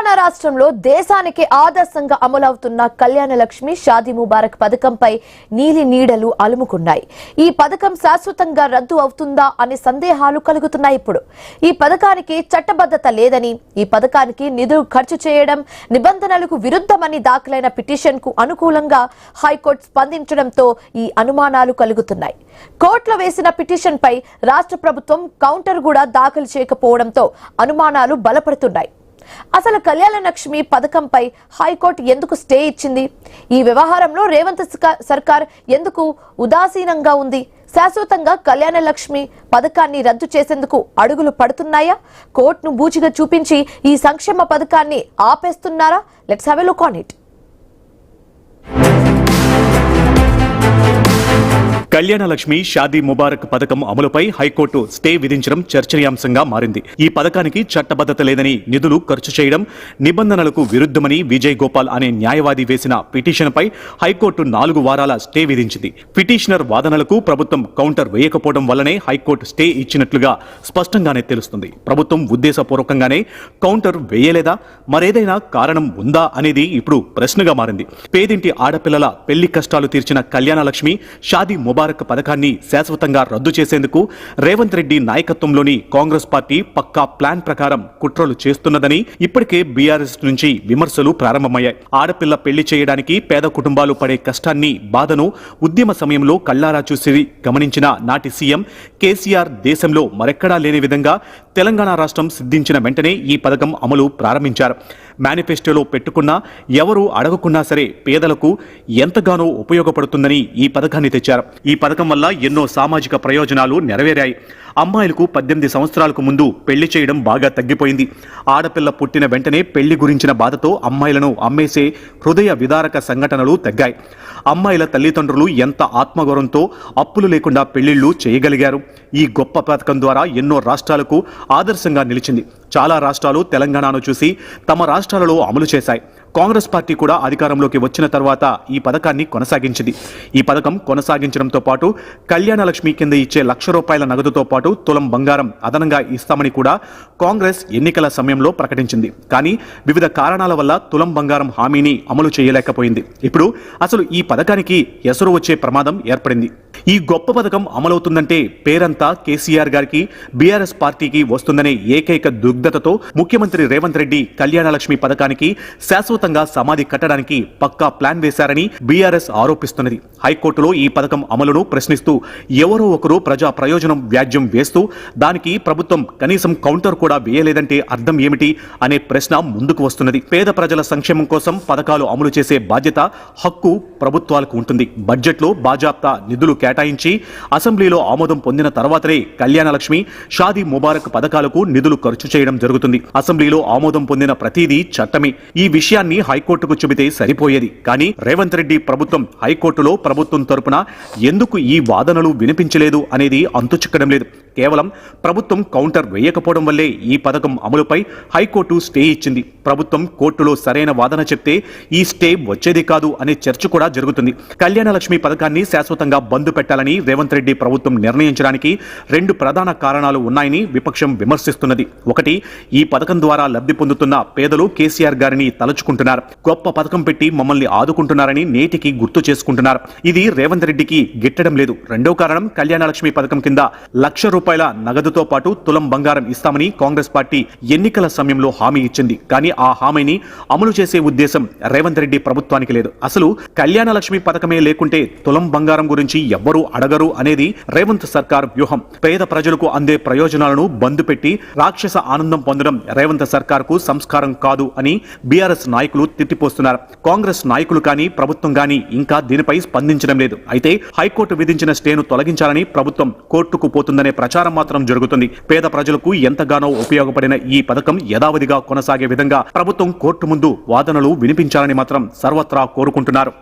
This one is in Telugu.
తెలంగాణ రాష్ట్రంలో దేశానికి ఆదర్శంగా అమలవుతున్న కళ్యాణ లక్ష్మి షాదీ ముబారక్ పథకంపై నీలి నీడలు అలుముకున్నాయి. ఈ పథకం శాశ్వతంగా రద్దు అవుతుందా అనే సందేహాలు కలుగుతున్నాయి. ఇప్పుడు ఈ పథకానికి చట్టబద్ధత లేదని, ఈ పథకానికి నిధులు ఖర్చు చేయడం నిబంధనలకు విరుద్ధమని దాఖలైన పిటిషన్ కు అనుకూలంగా హైకోర్టు స్పందించడంతో ఈ అనుమానాలు కలుగుతున్నాయి. కోర్టులో వేసిన పిటిషన్ పై రాష్ట్ర ప్రభుత్వం కౌంటర్ కూడా దాఖలు చేయకపోవడంతో అనుమానాలు బలపడుతున్నాయి. అసలు కళ్యాణ లక్ష్మి పథకంపై హైకోర్టు ఎందుకు స్టే ఇచ్చింది? ఈ వ్యవహారంలో రేవంత్ సర్కార్ ఎందుకు ఉదాసీనంగా ఉంది? శాశ్వతంగా కళ్యాణ లక్ష్మి పథకాన్ని రద్దు చేసేందుకు అడుగులు పడుతున్నాయా? కోర్టును బూచిగా చూపించి ఈ సంక్షేమ పథకాన్ని ఆపేస్తున్నారా? Let's have a look on it. Kalyana Lakshmi Shaadi Mubarak పథకం అమలుపై హైకోర్టు స్టే విధించడం చర్చనీయాంశంగా మారింది. ఈ పథకానికి చట్టబద్ధత లేదని, నిధులు ఖర్చు చేయడం నిబంధనలకు విరుద్ధమని విజయ్ గోపాల్ అనే న్యాయవాది వేసిన పిటిషన్పై హైకోర్టు 4 వారాల స్టే విధించింది. పిటిషనర్ వాదనలకు ప్రభుత్వం కౌంటర్ వేయకపోవడం వల్లనే హైకోర్టు స్టే ఇచ్చినట్లుగా స్పష్టంగానే తెలుస్తుంది. ప్రభుత్వం ఉద్దేశపూర్వకంగానే కౌంటర్ వేయలేదా, మరేదైనా కారణం ఉందా అనేది ఇప్పుడు ప్రశ్నగా మారింది. పేదింటి ఆడపిల్లల పెళ్లి కష్టాలు తీర్చిన కళ్యాణ లక్ష్మి షాదీ ముబారక్ పథకాన్ని శాశ్వతంగా రద్దు చేసేందుకు రేవంత్ రెడ్డి నాయకత్వంలోని కాంగ్రెస్ పార్టీ పక్కా ప్లాన్ ప్రకారం కుట్రలు చేస్తున్నదని ఇప్పటికే బీఆర్ఎస్ నుంచి విమర్శలు ప్రారంభమయ్యాయి. ఆడపిల్ల పెళ్లి చేయడానికి పేద కుటుంబాలు పడే కష్టాన్ని, బాధను ఉద్యమ సమయంలో కళ్లారా చూసి గమనించిన నాటి సీఎం కేసీఆర్ దేశంలో మరెక్కడా లేని విధంగా తెలంగాణ రాష్ట్రం సిద్ధించిన వెంటనే ఈ పథకం అమలు ప్రారంభించారు. మేనిఫెస్టోలో పెట్టుకున్నా, ఎవరు అడగకున్నా సరే పేదలకు ఎంతగానో ఉపయోగపడుతుందని ఈ పథకాన్ని తెచ్చారు. ఈ పథకం వల్ల ఎన్నో సామాజిక ప్రయోజనాలు నెరవేరాయి. అమ్మాయిలకు 18 సంవత్సరాలకు ముందు పెళ్లి చేయడం బాగా తగ్గిపోయింది. ఆడపిల్ల పుట్టిన వెంటనే పెళ్లి గురించిన బాధతో అమ్మాయిలను అమ్మేసే హృదయ విదారక సంఘటనలు తగ్గాయి. అమ్మాయిల తల్లిదండ్రులు ఎంత ఆత్మగౌరవంతో అప్పులు లేకుండా పెళ్లిళ్లు చేయగలిగారు. ఈ గొప్ప పథకం ద్వారా ఎన్నో రాష్ట్రాలకు ఆదర్శంగా నిలిచింది. చాలా రాష్ట్రాలు తెలంగాణను చూసి తమ రాష్ట్రాలలో అమలు చేశాయి. కాంగ్రెస్ పార్టీ కూడా అధికారంలోకి వచ్చిన తర్వాత ఈ పథకాన్ని కొనసాగించింది. ఈ పథకం కొనసాగించడంతో పాటు కళ్యాణ లక్ష్మి కింద ఇచ్చే ₹1,00,000 నగదుతో పాటు తులం బంగారం అదనంగా ఇస్తామని కూడా కాంగ్రెస్ ఎన్నికల సమయంలో ప్రకటించింది. కానీ వివిధ కారణాల వల్ల తులం బంగారం హామీని అమలు చేయలేకపోయింది. ఇప్పుడు అసలు ఈ పథకానికి ఎసరు వచ్చే ప్రమాదం ఏర్పడింది. ఈ గొప్ప పథకం అమలవుతుందంటే పేరంతా కేసీఆర్ గారికి, బీఆర్ఎస్ పార్టీకి వస్తుందనే ఏకైక దుగ్ధతతో ముఖ్యమంత్రి రేవంత్ రెడ్డి కళ్యాణ లక్ష్మి పథకానికి శాశ్వతంగా సమాధి కట్టడానికి పక్కా ప్లాన్ వేశారని బీఆర్ఎస్ ఆరోపిస్తున్నది. హైకోర్టులో ఈ పథకం అమలును ప్రశ్నిస్తూ ఎవరో ఒకరు ప్రజా ప్రయోజనం వ్యాజ్యం వేస్తూ దానికి ప్రభుత్వం కనీసం కౌంటర్ కూడా వేయలేదంటే అర్థం ఏమిటి అనే ప్రశ్న ముందుకు వస్తున్నది. పేద ప్రజల సంక్షేమం కోసం పథకాలు అమలు చేసే బాధ్యత, హక్కు ప్రభుత్వాలకు ఉంటుంది. బడ్జెట్లో బాజాప్తా నిధులు కేటాయించి అసెంబ్లీలో ఆమోదం పొందిన తర్వాతనే కళ్యాణ లక్ష్మి, షాదీ ముబారక్ పథకాలకు నిధులు ఖర్చు చేయడం జరుగుతుంది. అసెంబ్లీలో ఆమోదం పొందిన ప్రతిదీ చట్టమే. ఈ విషయాన్ని హైకోర్టుకు చెబితే సరిపోయేది. కానీ రేవంత్ రెడ్డి ప్రభుత్వం హైకోర్టులో ప్రభుత్వం తరపున ఎందుకు ఈ వాదనలు వినిపించలేదు అనేది అంతుచిక్కడం లేదు. కేవలం ప్రభుత్వం కౌంటర్ వేయకపోవడం వల్లే ఈ పథకం అమలుపై హైకోర్టు స్టే ఇచ్చింది. ప్రభుత్వం కోర్టులో సరైన వాదన చెప్తే ఈ స్టే వచ్చేది కాదు అనే చర్చ కూడా జరుగుతుంది. కళ్యాణ లక్ష్మి పథకాన్ని శాశ్వతంగా బంద్ పెట్టాలని రేవంత్ రెడ్డి ప్రభుత్వం నిర్ణయించడానికి 2 ప్రధాన కారణాలు ఉన్నాయని విపక్షం విమర్శిస్తున్నది. ఒకటి, ఈ పథకం ద్వారా లబ్ధి పొందుతున్న పేదలు కేసీఆర్ గారిని తలుచుకుంటున్నారు. గొప్ప పథకం పెట్టి మమ్మల్ని ఆదుకుంటున్నారని నేటికి గుర్తు చేసుకుంటున్నారు. ఇది రేవంత్ రెడ్డికి గిట్టడం లేదు. రెండో కారణం, కళ్యాణ లక్ష్మి పథకం కింద ₹1,00,000 నగదుతో పాటు తులం బంగారం ఇస్తామని కాంగ్రెస్ పార్టీ ఎన్నికల సమయంలో హామీ ఇచ్చింది. కానీ ఆ హామీని అమలు చేసే ఉద్దేశం రేవంత్ రెడ్డి ప్రభుత్వానికి లేదు. అసలు కళ్యాణ లక్ష్మి పథకమే లేకుంటే తులం బంగారం గురించి ఎవ్వరూ అడగరు అనేది రేవంత్ సర్కార్ వ్యూహం. పేద ప్రజలకు అందే ప్రయోజనాలను బంద్ పెట్టి రాక్షస ఆనందం పొందడం రేవంత్ సర్కార్ కు సంస్కారం కాదు అని బీఆర్ఎస్ నాయకులు తిట్టిపోస్తున్నారు. కాంగ్రెస్ నాయకులు కానీ ప్రభుత్వం కానీ ఇంకా దీనిపై స్పందించడం లేదు. అయితే హైకోర్టు విధించిన స్టేను తొలగించాలని ప్రభుత్వం కోర్టుకు పోతుందనే ప్రచారం మాత్రం జరుగుతుంది. పేద ప్రజలకు ఎంతగానో ఉపయోగపడిన ఈ పథకం యథావిధిగా కొనసాగే విధంగా ప్రభుత్వం కోర్టు ముందు వాదనలు వినిపించాలని మాత్రం సర్వత్రా కోరుకుంటున్నారు.